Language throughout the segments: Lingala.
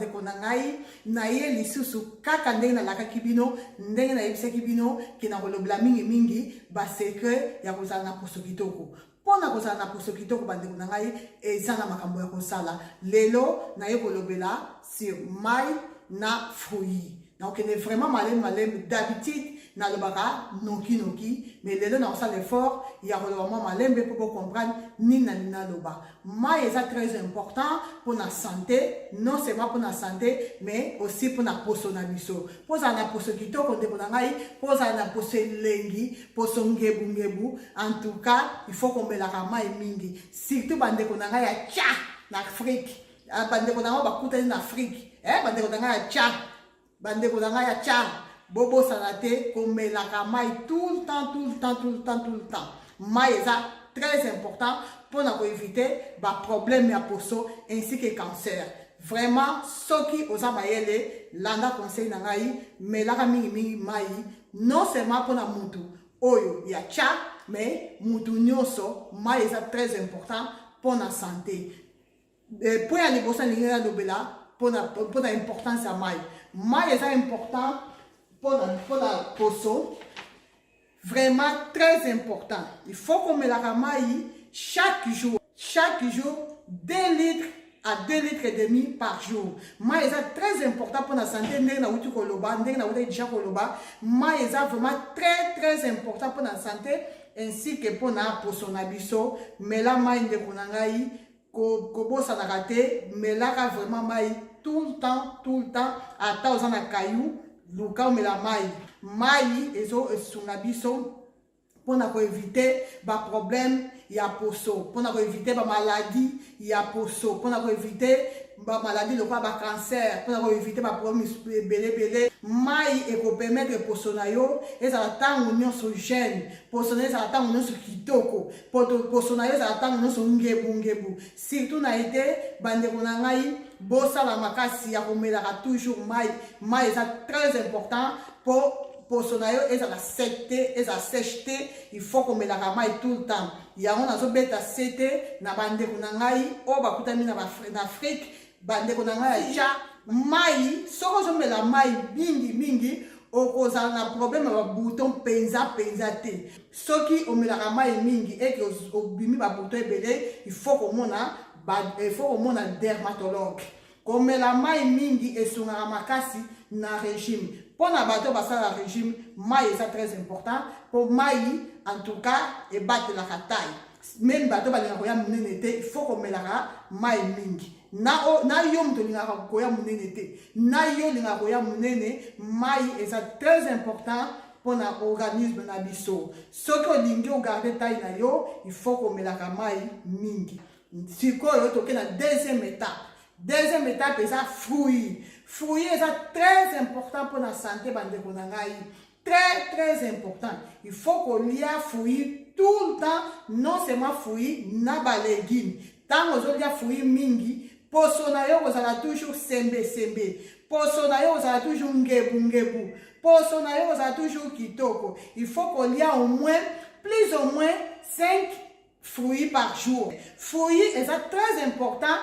bandeko na ngai na ye lisusu kaka ndenge nalakaki bino ndenge nayebisaki bino ke na kolobela mingi ba secret ya kozala na poso kitoko. Pona kozala na poso kitoko bandeko na ngai eza na makambo ya kosala. Lelo na ye kolobela sur mai na fruit. Donc il est vraiment malem d'habitude na le baka noki mais lelo na ça l'effort il y a vraiment malem pour comprendre ni na loba. Mai est très important pour la santé, non seulement pour la santé mais aussi pour la poso na biso. Poza na poso kitoko ndeko na ngai, poza na poso lengi, poso ngebu. En tout cas, il faut qu'on la mai mingi. Surtout bandeko na ngai ya tcha na Afrique. Bandeko na ngai bakuta na Afrique. Bandeko na ngai ya tcha. Bandeko na ngai ya tcha. Bobo sanate komelaka mai tout le temps. Mai est très important pour éviter les problèmes à poso ainsi que cancer. Vraiment, ceux qui osent maïele, landa conseil na ngai, melaka mingi mai, non seulement pour la mutu, oyo ya tcha, mais mutu nyonso, mai est très important pour la santé. Pour la libosa lingera lobela, pour l'importance de mai. Mai est important pour la poso. Vraiment très important. Il faut qu'on me la ramaille chaque jour, 2 litres à 2 litres et demi par jour. Mai est très important pour la santé. Mai est vraiment très important pour la santé ainsi que pour la poso nabiso. Mais la mai de konangai kobo sanarate, mais là vraiment mai tout le temps à ta na caillou. Luka me la mai ezo sunabiso pour éviter ba problème ya poso, pour éviter ba maladie ya poso, pour éviter ba maladie le ba cancer, pour éviter ba problème belé mai et ko permettre poso na yo eza tango nyonso jeune, poso na eza tango nyonso kitoko, poso na yo eza tango nyonso ngebu surtout na été bandeko na ngai bosa la makasi ya komelaka toujours mai est très important pour sonayo et la sècheté, il faut qu'on me la ramaille tout le temps. Il y a un azo beta sete na bande kunangai o bakutami na Afrique bande kunangai cha mai soko zo me la mai mingi o koza na problème ba bouton penza te. Soki o me la ramaille mingi et que o bimi ba bouton ebele, il faut qu'on mona dermatologue. Comme la mai mingi et son makasi na régime. Pour na bateau basala régime, mai est très important. Pour mai, en tout cas, et battre la taille. Même bateau balina koya munenete, il faut qu'on me la mai mingi. Na yom to linga koya munenete. Na yo linga koya munene, mai est très important pour l'organisme na biso. Ce que l'ingo garder taille na yo, il faut qu'on me la mai mingi. Si quoi yo toke na deuxième étape. Deuxième étape, c'est ça, fruit. Fruit est très important pour la santé. Très important. Il faut qu'on y a fruit tout le temps, non seulement fruit, na ba légumes. Tant qu'on y a fruit mingi, poso na yo vous allez toujours sembe. Poso na yo vous allez toujours ngebu. Poso na yo vous allez toujours kitoko. Il faut qu'on y a au moins, plus ou moins 5 fruits par jour. Fruit est très important.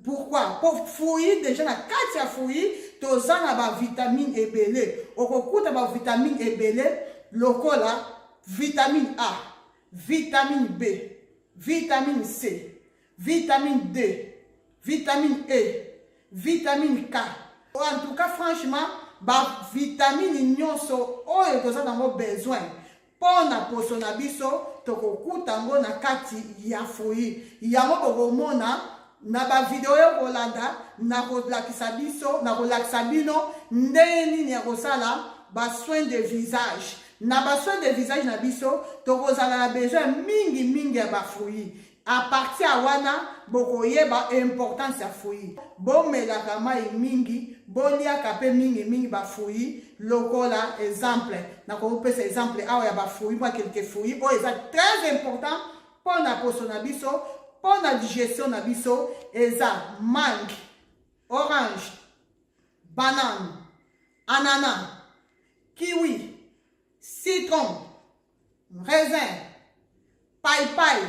Pourquoi? Pour fruits, déjà la 4 fruits, tu as des vitamines et belé. Au cours de la vitamine et belé, le cola, vitamine A, vitamine B, vitamine C, vitamine D, vitamine E, vitamine K. En tout cas, franchement, les vitamines nyonso oyo toza nango besoin. Pona poso na biso, tokokuta ngo na kati ya fruits. Yango bokomona na ba video yo kolanda na kolakisa biso na kolakisa bino ndeni ni akosala ba soin de visage na ba soin de visage na biso tokozala na besoin mingi ya ba fruits. À partir à wana bokoyeba importance ya fruits. Bomelaka mai mingi boliaka pe mingi ba fruits lokola exemple na ko pesa exemple awa ya ba fruits ba quelques fruits o eza très important pour na poso na biso. Pour la digestion na biso, eza mangue, orange, banane, ananas, kiwi, citron, raisin, paille,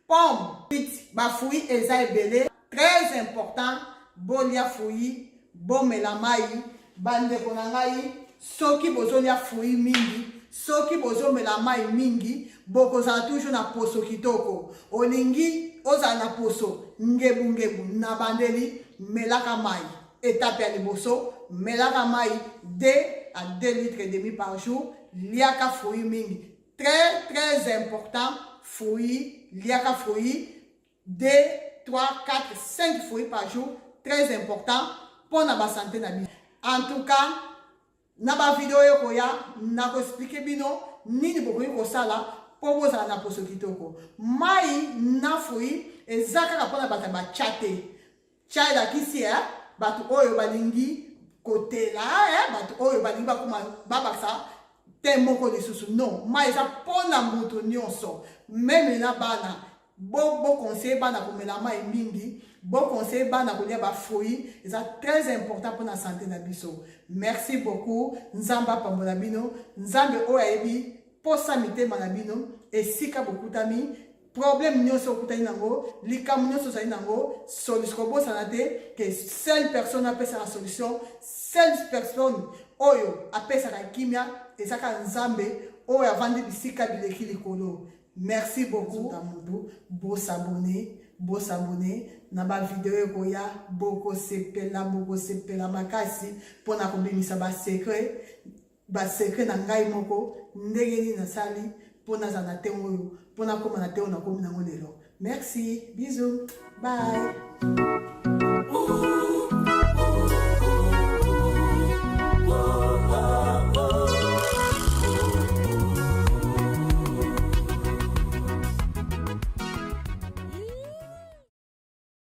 pomme, ba fruits eza ebele, très important bolia fruit bomela mai bandeko na ngai soki bozolia fruit mingi soki bozomela mai mingi bokozala toujours na poso kitoko olingi ozala na poso ngebu na bandeli melaka mai étape ya liboso melaka mai 2 à 2 litres et demi par jour liaka fruit mingi très important fruit liaka fruit 2 3 4 5 fruits par jour très important pour na ba santé na biso en tout cas na ba video ekoya na ko expliquer bino nini bokoki kosala po bozala na poso kitoko mai na fruit ezaka ka pona bata ba chate chai la kisi batu oyo balingi kotela batu oyo balingi bakuma babaksa te moko lisusu non mai eza pona moto nyonso meme na bana bo conseil bana komela mai mingi bon conseil bana kolia ba fruit eza très important pour la santé na biso merci beaucoup nzamba pambola bino nzambe oyo ayebi posa mitema na bino esika bokutami problème nyonso okutani nango likambo nyonso ozali nango solution kobosana te que seule personne apesaka solution seule personne oyo apesaka kimia ezaka nzambe oyo avandi bisika bileki likolo merci beaucoup tamudu bosabone na ba video ekoya boko sepela makasi pona kobimisa ba secret na ngai moko ndenge nini nasali pona za na te oyo pona koma na te ona komi nango lelo merci bisous bye